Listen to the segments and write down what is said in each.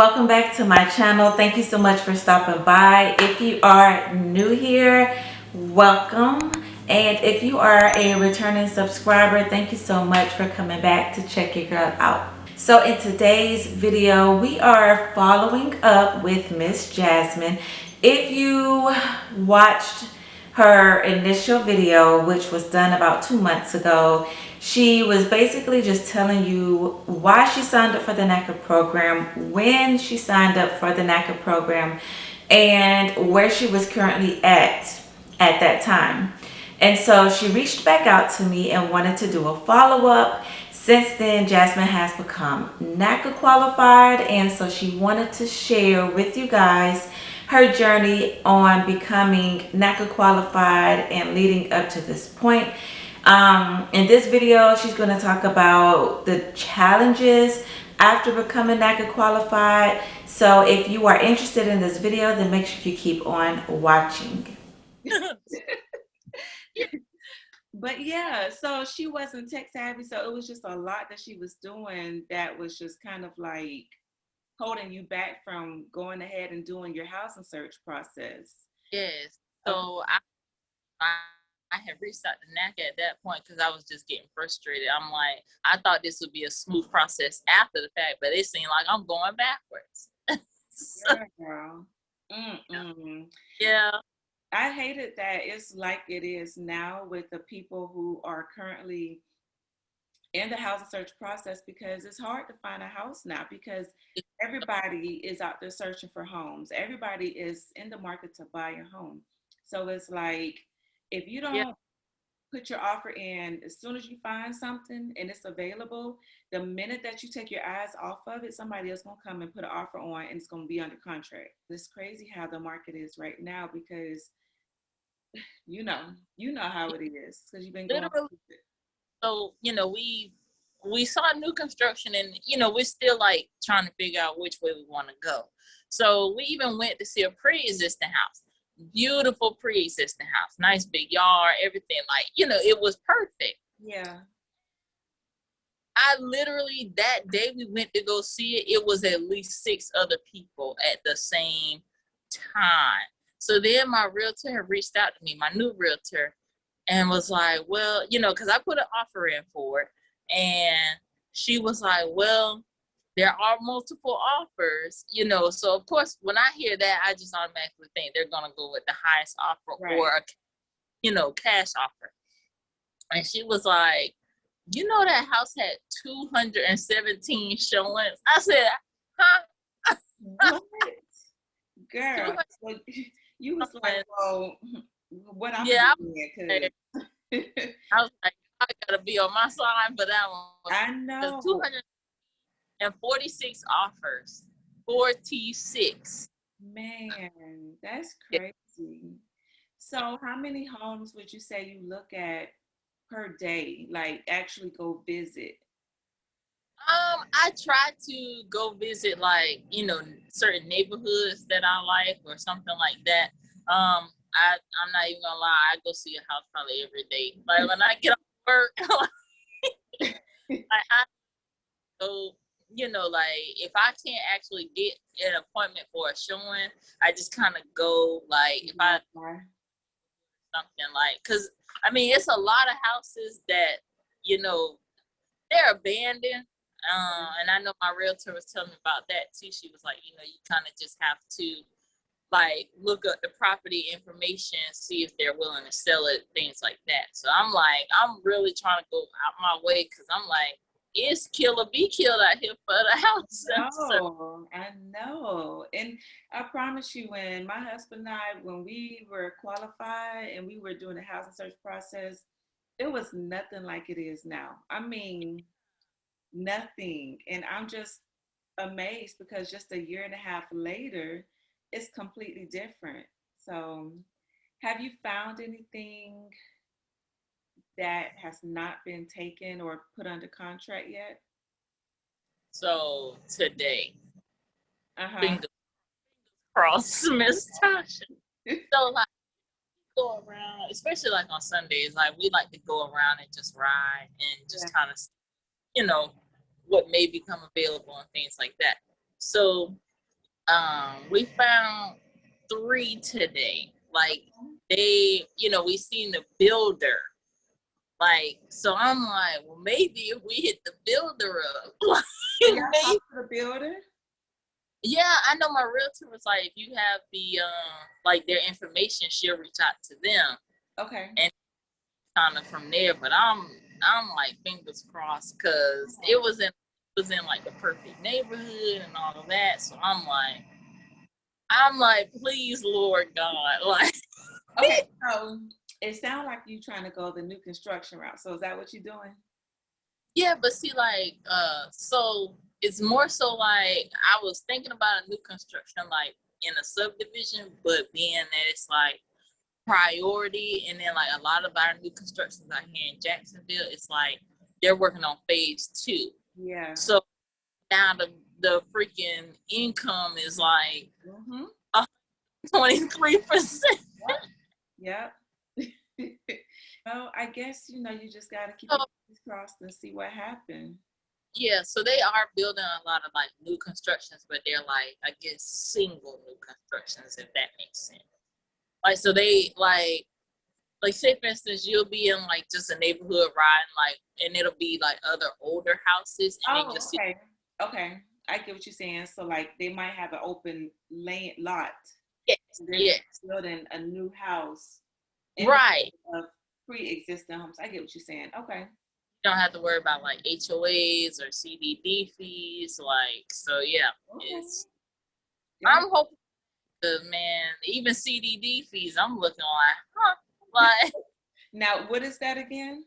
Welcome back to my channel. Thank you so much for stopping by. If you are new here, welcome. And if you are a returning subscriber, thank you so much for coming back to check your girl out. So in today's video, we are following up with Miss Jasmine. If you watched her initial video, which was done about 2 months ago, she was basically just telling you why she signed up for the NACA program, when she signed up for the NACA program, and where she was currently at that time. And so she reached back out to me and wanted to do a follow-up. Since then, Jasmine has become NACA qualified, and so she wanted to share with you guys her journey on becoming NACA qualified and leading up to this point. In this video, she's going to talk about the challenges after becoming NACA qualified. So if you are interested in this video, then make sure you keep on watching. But yeah, so she wasn't tech savvy, so it was just a lot that she was doing that was just kind of like holding you back from going ahead and doing your housing search process. Yes. So I had reached out to NACA at that point because I was just getting frustrated. I'm like, I thought this would be a smooth process after the fact, but it seemed like I'm going backwards. So, girl. Yeah. I hated that it's like it is now with the people who are currently in the housing search process, because it's hard to find a house now because everybody is out there searching for homes. Everybody is in the market to buy a home. So it's like if you Yeah. don't put your offer in as soon as you find something and it's available, the minute that you take your eyes off of it, somebody else gonna come and put an offer on and it's gonna be under contract. It's crazy how the market is right now because you know how it is because you've been going Literally. through it. So, we saw new construction and, we're still like trying to figure out which way we want to go. So we even went to see a pre-existing house. Beautiful pre-existing house, nice big yard, everything, like, it was perfect. Yeah. I literally, that day we went to go see it, it was at least 6 other people at the same time. So then my realtor had reached out to me, my new realtor, and was like, well, because I put an offer in for it. And she was like, well, there are multiple offers, So of course, when I hear that, I just automatically think they're going to go with the highest offer, Right. or a, cash offer. And she was like, that house had 217 showings. I said, huh? What? Girl, so you was like, well, what I'm doing? I was like, I gotta be on my side for that one. I know. 246 offers. 46. Man, that's crazy. So how many homes would you say you look at per day? Like actually go visit? I try to go visit like, certain neighborhoods that I like or something like that. I'm not even gonna lie, I go see a house probably every day. Like when I get off work, like I go, like if I can't actually get an appointment for a showing, I just kind of go like if I something like, because I mean it's a lot of houses that they're abandoned. And I know my realtor was telling me about that too. She was like, you kind of just have to like look up the property information, see if they're willing to sell it, things like that. So I'm like, I'm really trying to go out my way because I'm like, it's kill or be killed out here for the house. I know. And I promise you, when my husband and I, when we were qualified and we were doing the housing search process, it was nothing like it is now. I mean, nothing. And I'm just amazed because just a year and a half later, it's completely different. So, have you found anything that has not been taken or put under contract yet? So today, Uh-huh. cross, Miss Tasha. So like go around, especially like on Sundays, like we like to go around and just ride and just kind of, what may become available and things like that. So We found 3 today. Like they, we seen the builder. Like, so I'm like, well, maybe if we hit the builder up, like, So y'all maybe. talked to the builder? Yeah, I know my realtor was like, if you have the like their information, she'll reach out to them. Okay. And kind of from there. But I'm like fingers crossed because it was in like the perfect neighborhood and all of that. So I'm like, please, Lord God, like. Okay, so it sounds like you trying to go the new construction route. So is that what you're doing? Yeah, but see, like, so it's more so like I was thinking about a new construction, like in a subdivision, but being that it's like priority, and then like a lot of our new constructions out here in Jacksonville, it's like they're working on phase 2. Yeah. So now the freaking income is like 23%. Yep. Well, I guess you just gotta keep your fingers crossed and see what happens. Yeah, so they are building a lot of like new constructions, but they're like, I guess, single new constructions, if that makes sense. Like, so they like say for instance, you'll be in like just a neighborhood riding, like, and it'll be like other older houses, and then Oh, you'll see. okay. Okay. I get what you're saying. So like they might have an open land lot. Yes, They're yes, building a new house right. of pre-existing homes. I get what you're saying. Okay. You don't have to worry about like HOAs or CDD fees, like, so yeah, Okay. it's. Yeah. I'm hoping, man, even CDD fees, I'm looking like, huh, like. Now, what is that again?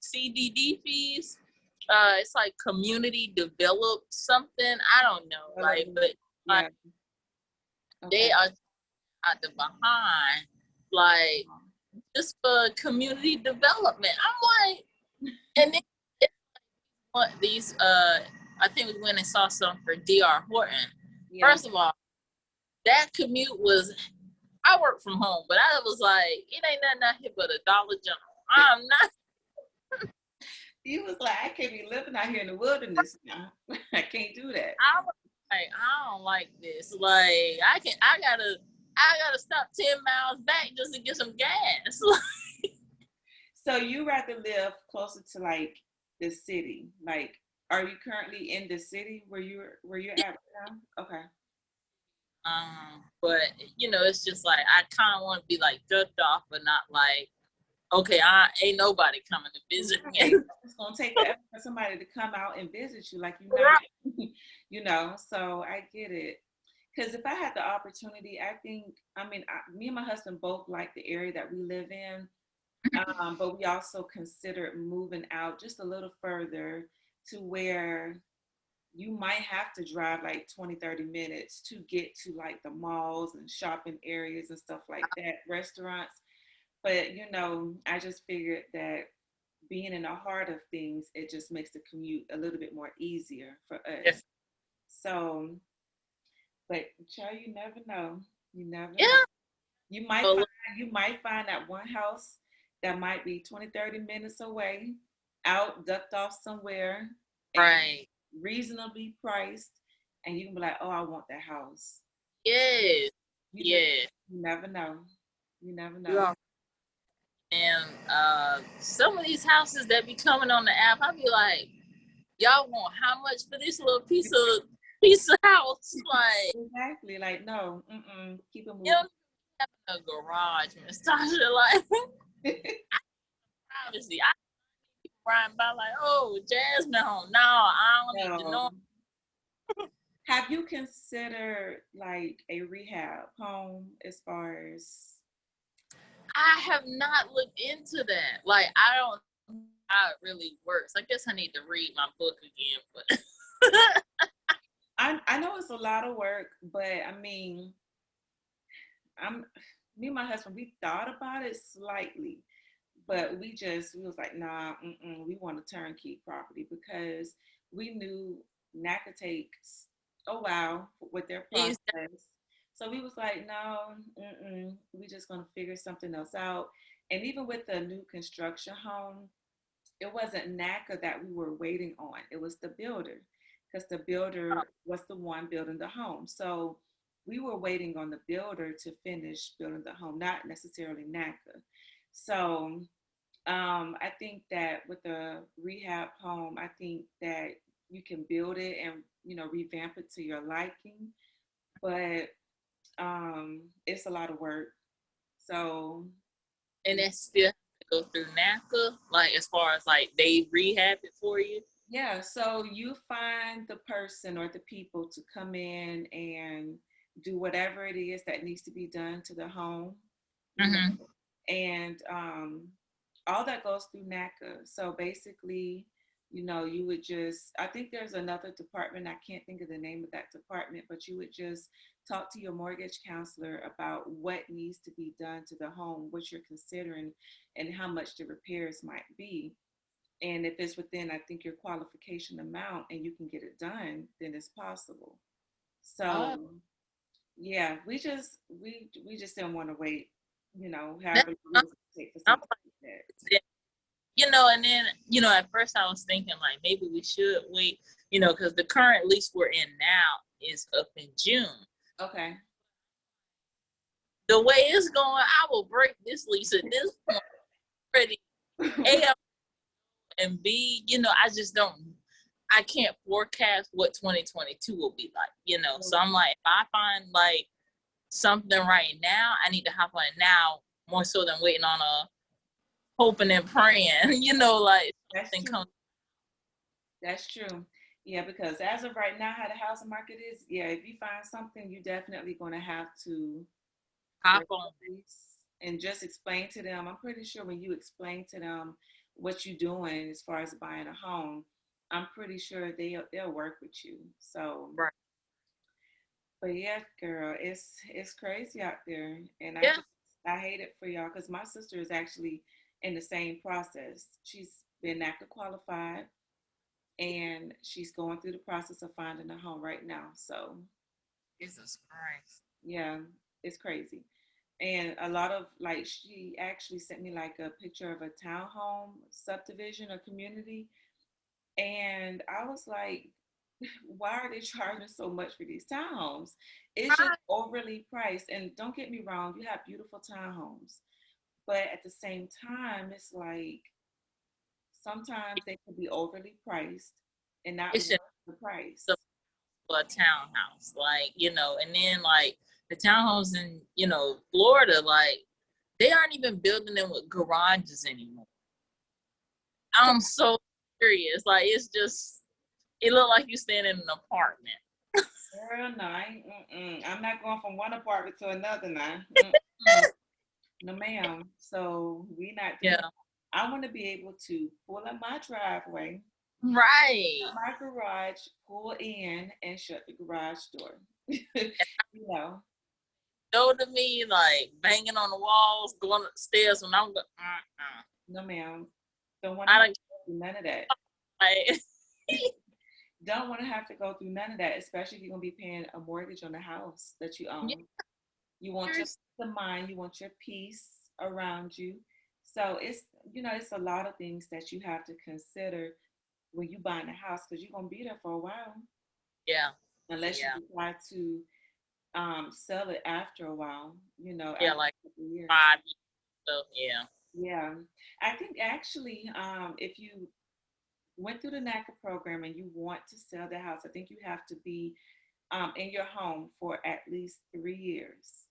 CDD fees. It's like community developed something. I don't know, like, but Yeah. like, they are out the behind, like, just for community development. I'm like, and then what these I think we went and saw some for DR Horton. Yeah. First of all, that commute was, I work from home, but I was like, it ain't nothing out here but a Dollar General. I'm not. You was like, I can't be living out here in the wilderness now. I can't do that. I was like, I don't like this. Like, I gotta stop 10 miles back just to get some gas. So you rather live closer to like the city? Like, are you currently in the city where you're at right now? Okay. But it's just like I kind of want to be like ducked off, but not like, okay, I ain't nobody coming to visit me. It's gonna take forever for somebody to come out and visit you, like So I get it. Because if I had the opportunity, I think, me and my husband both like the area that we live in, but we also considered moving out just a little further to where you might have to drive like 20, 30 minutes to get to like the malls and shopping areas and stuff like that, restaurants. But, I just figured that being in the heart of things, it just makes the commute a little bit more easier for us. Yes. So, but child, you never know. You never Yeah. know. You might find that one house that might be 20, 30 minutes away, out ducked off somewhere, and Right. reasonably priced, and you can be like, oh, I want that house. Yes. You just Yeah. you never know. You never know. Yeah. And some of these houses that be coming on the app, I be like, y'all want how much for this little piece of house? Like, Exactly. Like, no, keep it you moving. don't have a garage, Miss Tasha. Like, obviously, I riding by like, oh, Jasmine home. No, I don't need to know. No. Have you considered like a rehab home as far as? I have not looked into that. Like, I don't know how it really works. I guess I need to read my book again, but I know it's a lot of work, but I'm me and my husband, we thought about it slightly, but we was like, nah, we want a turnkey property because we knew NACA takes a while with their He's process. So we was like, no, we just gonna figure something else out. And even with the new construction home, it wasn't NACA that we were waiting on. It was the builder. because the builder was the one building the home. So we were waiting on the builder to finish building the home, not necessarily NACA. So I think that with the rehab home, I think that you can build it and revamp it to your liking, but it's a lot of work. So And then still have to go through NACA, like as far as like they rehab it for you. yeah, so you find the person or the people to come in and do whatever it is that needs to be done to the home, you know, Mm-hmm. and all that goes through NACA. So basically, you would just, I think there's another department, I can't think of the name of that department, but you would just talk to your mortgage counselor about what needs to be done to the home, what you're considering, and how much the repairs might be. And if it's within, I think, your qualification amount and you can get it done, then it's possible. Oh, So yeah, we just didn't want to wait, that's, however long it was gonna take for I'm something like that. like, and then, at first I was thinking like maybe we should wait, because the current lease we're in now is up in June. Okay. The way it's going, I will break this lease at this point already. A, and B, I just don't, I can't forecast what 2022 will be like, So I'm like, if I find like something right now, I need to hop on it now more so than waiting on a hoping and praying, like That's something true. comes That's true. Yeah, because as of right now, how the housing market is, yeah, if you find something, you're definitely going to have to hop break on. the lease and just explain to them. I'm pretty sure when you explain to them what you're doing as far as buying a home, I'm pretty sure they'll work with you. So, Right. but yeah, girl, it's crazy out there, and Yeah. I hate it for y'all because my sister is actually in the same process. She's been NACA qualified, and she's going through the process of finding a home right now. So Jesus Christ. yeah, it's crazy. And a lot of like she actually sent me like a picture of a townhome subdivision or community. And I was like, why are they charging so much for these townhomes? It's just Right. overly priced. And don't get me wrong, you have beautiful townhomes. But at the same time, it's like sometimes they can be overly priced and not It worth should the price. be a townhouse, like, and then like the townhomes in, Florida, like they aren't even building them with garages anymore. I'm so serious. Like it's just, it looked like you staying in an apartment. Girl, no, I'm not going from one apartment to another now. Mm-mm. No, ma'am. So we not doing. Yeah. I want to be able to pull up my driveway, Right. my garage, pull in, and shut the garage door. you know, Go to me like banging on the walls, going upstairs when I'm going. no, ma'am. Don't want to I have don't to go through none of that. like. Don't want to have to go through none of that, especially if you're gonna be paying a mortgage on the house that you own. You want your Years. peace of mind. You want your peace around you. So it's a lot of things that you have to consider when you buying a house because you're gonna be there for a while Yeah. unless you Yeah. decide to sell it after a while. Yeah. After Like a couple of years. 5 years. So yeah. Yeah, I think actually, if you went through the NACA program and you want to sell the house, I think you have to be in your home for at least 3 years.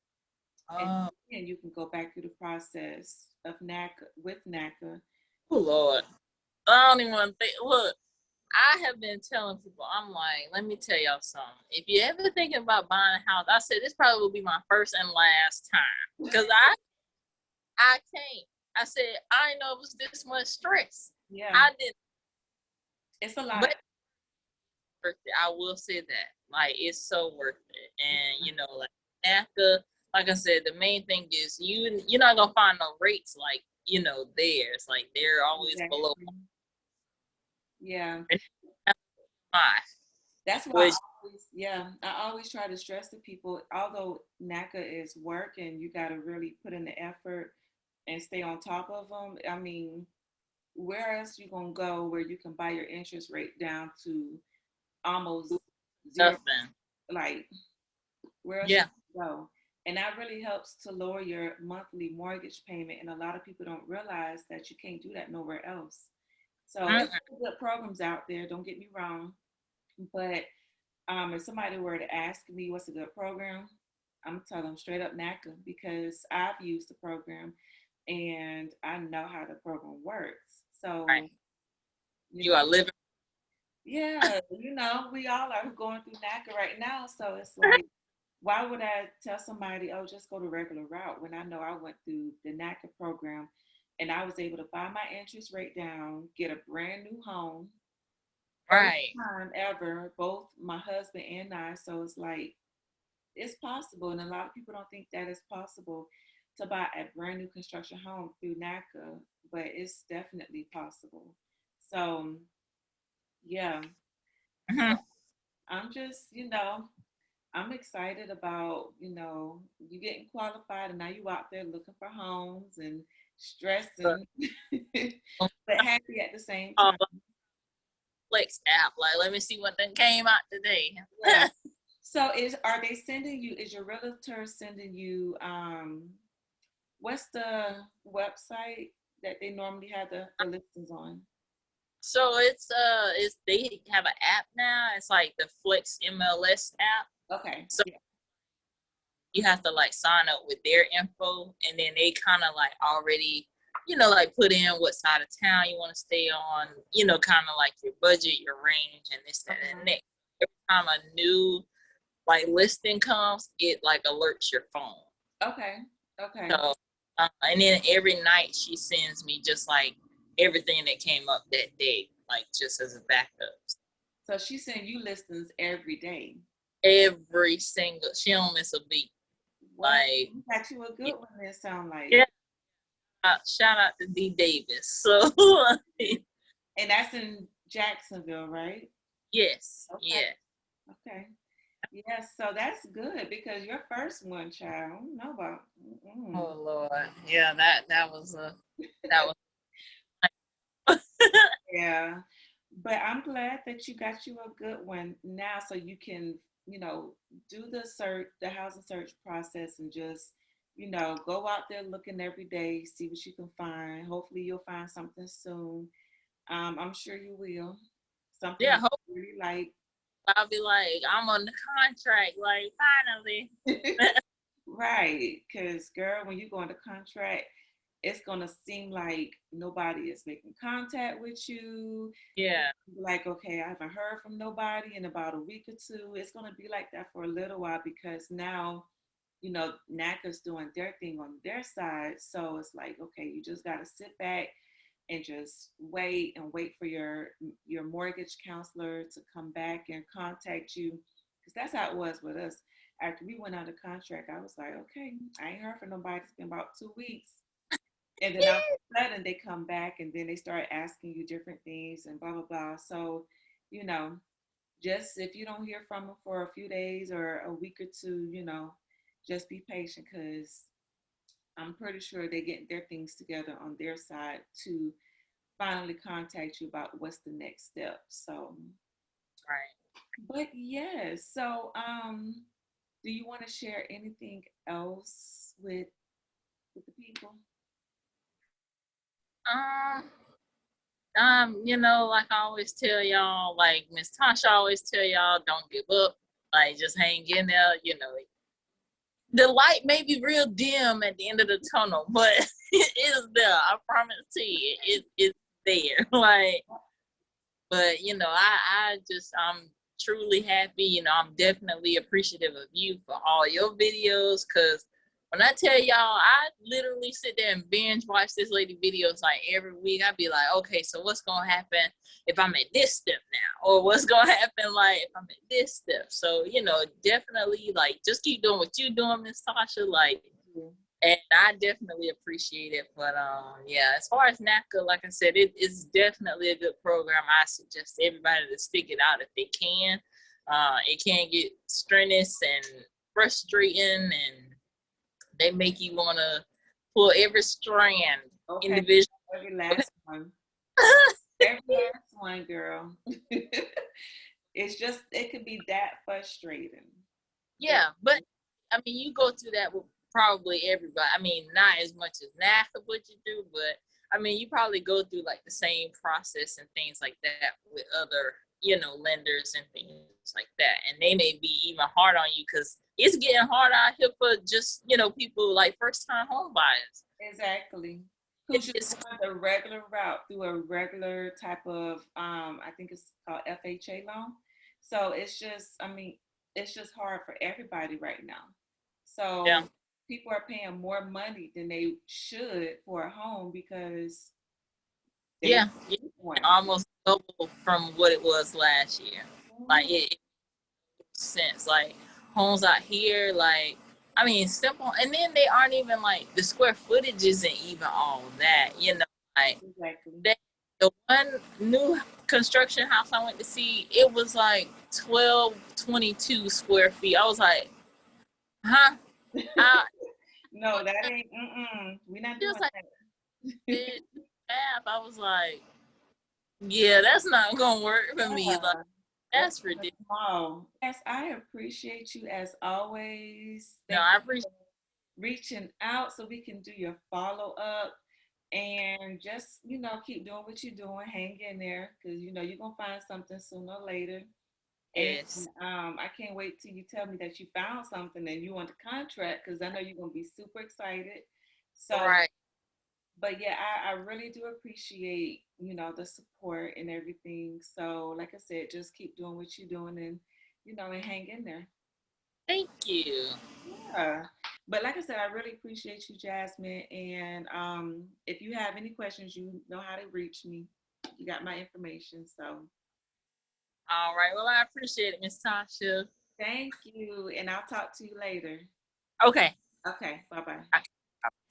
And Oh, then you can go back through the process of NACA with NACA. Lord. I don't even want to think. Look, I have been telling people, I'm like, let me tell y'all something. If you're ever thinking about buying a house, I said this probably will be my first and last time. Because I can't. I said, I didn't know it was this much stress. Yeah, I didn't, it's a but lot. it's worth it. I will say that. Like, it's so worth it. And, like NACA, like I said, the main thing is you're not going to find no rates like, theirs. Like, they're always below Exactly. Yeah, my, that's why which, I always try to stress to people, although NACA is work and you got to really put in the effort and stay on top of them. I mean, where else you gonna go where you can buy your interest rate down to almost zero. Nothing. Like, where else you Yeah. can go? And that really helps to lower your monthly mortgage payment. And a lot of people don't realize that you can't do that nowhere else. So it's Mm-mm. good programs out there. Don't get me wrong, but if somebody were to ask me what's a good program, I'm gonna tell them straight up NACA because I've used the program and I know how the program works. Right. So, you You know, are living. yeah, we all are going through NACA right now. So it's like, why would I tell somebody, oh, just go the regular route when I know I went through the NACA program and I was able to buy my interest rate down, get a brand new home, first Right. time ever, both my husband and I. So it's like, it's possible. And a lot of people don't think that it's possible to buy a brand new construction home through NACA, but it's definitely possible. So, yeah. So Mhm. I'm just, I'm excited about, you getting qualified and now you out there looking for homes and But stressing, but happy at the same all time. the Flex app, like, let me see what then came out today. Yeah. So are they sending you, is your realtor sending you, what's the website that they normally have the listings on? So it's they have an app now. It's like the Flex MLS app. Okay. So Yeah. you have to like sign up with their info, and then they kind of like already, like put in what side of town you want to stay on, kind of like your budget, your range, and this, that, Uh-huh. and next. Every time a new like listing comes, it like alerts your phone. Okay. Okay. So, and then every night she sends me just like everything that came up that day, like just as a backup. So she's sending you listings every day. Every single, she don't miss a beat. What? Like, You got you a good one, it sound like. yeah, shout out to D Davis. So, And that's in Jacksonville, right? yes, Okay. yeah. Okay. Yes, so that's good because your first one, child, I don't know about. Mm-mm. Oh Lord, yeah, that was that was. Yeah, but I'm glad that you got you a good one now, so you can, do the search, the housing search process, and just, go out there looking every day, see what you can find. Hopefully, you'll find something soon. I'm sure you will. Something Yeah, that hope you really like. I'll be like, I'm on the contract, like finally. Right, because girl, when you go into contract, it's gonna seem like nobody is making contact with you. Yeah, Like, okay, I haven't heard from nobody in about a week or two. It's gonna be like that for a little while because now, NACA's doing their thing on their side. So it's like, okay, you just gotta sit back and just wait for your mortgage counselor to come back and contact you. Because that's how it was with us. After we went under contract, I was like, okay, I ain't heard from nobody. It's been about 2 weeks. And then all of a sudden they come back and then they start asking you different things and blah blah blah. So, you know, just if you don't hear from them for a few days or a week or two, just be patient because I'm pretty sure they're getting their things together on their side to finally contact you about what's the next step. So, right. but yes, so do you want to share anything else with the people? Um, like I always tell y'all, like Miss Tasha always tell y'all, don't give up. Like just hang in there. The light may be real dim at the end of the tunnel, but it is there. I promise to you, it's there. Like, but I'm truly happy. I'm definitely appreciative of you for all your videos, because when I tell y'all, I literally sit there and binge watch this lady videos like every week. I'd be like, okay, so what's gonna happen if I'm at this step now? Or what's gonna happen like if I'm at this step? So, definitely like just keep doing what you're doing, Miss Tasha. Like, and I definitely appreciate it. But yeah, as far as NACA, like I said, it's definitely a good program. I suggest everybody to stick it out if they can. It can get strenuous and frustrating, and they make you want to pull every strand Okay, individually. every last one. Every last one, girl. It's just, it could be that frustrating. Yeah, but I mean, you go through that with probably everybody. I mean, not as much as NACA what you do, but I mean, you probably go through like the same process and things like that with other, lenders and things like that. And they may be even hard on you because it's getting hard out here for just, people like first time home buyers. Exactly. Who It's should just, go the regular route through a regular type of I think it's called FHA loan. So it's just, I mean, it's just hard for everybody right now. yeah, So people are paying more money than they should for a home because they yeah, don't yeah, need one. almost double from what it was last year. Like Mhm. it makes sense. Like homes out here, like I mean, simple, and then they aren't even like the square footage isn't even all that. Like Exactly. they, the one new construction house I went to see, it was like 1222 square feet. I was like, huh? I, No, that ain't. We're not she was doing like, that. did math. I was like, yeah, that's not gonna work for me. Like Yeah, that's that's ridiculous. small. Yes, I appreciate you as always. No, Thank I you appreciate. for reaching out so we can do your follow up and just, keep doing what you're doing. Hang in there because, you're going to find something sooner or later. And Yes. I can't wait till you tell me that you found something and you want the contract because I know you're going to be super excited. So, Right. but yeah, I really do appreciate, the support and everything. So, like I said, just keep doing what you're doing and, and hang in there. Thank you. Yeah. But like I said, I really appreciate you, Jasmine. And if you have any questions, you know how to reach me. You got my information. So All right. Well, I appreciate it, Miss Tasha. thank you. And I'll talk to you later. Okay. Okay. Bye bye.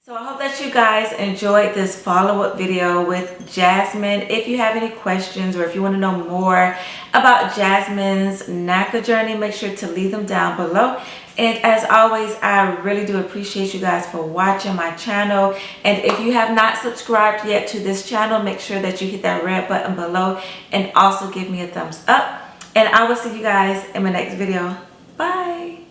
So I hope that you guys enjoyed this follow-up video with Jasmine. If you have any questions or if you want to know more about Jasmine's NACA journey, make sure to leave them down below. And as always, I really do appreciate you guys for watching my channel. And if you have not subscribed yet to this channel, make sure that you hit that red button below and also give me a thumbs up. And I will see you guys in my next video. Bye.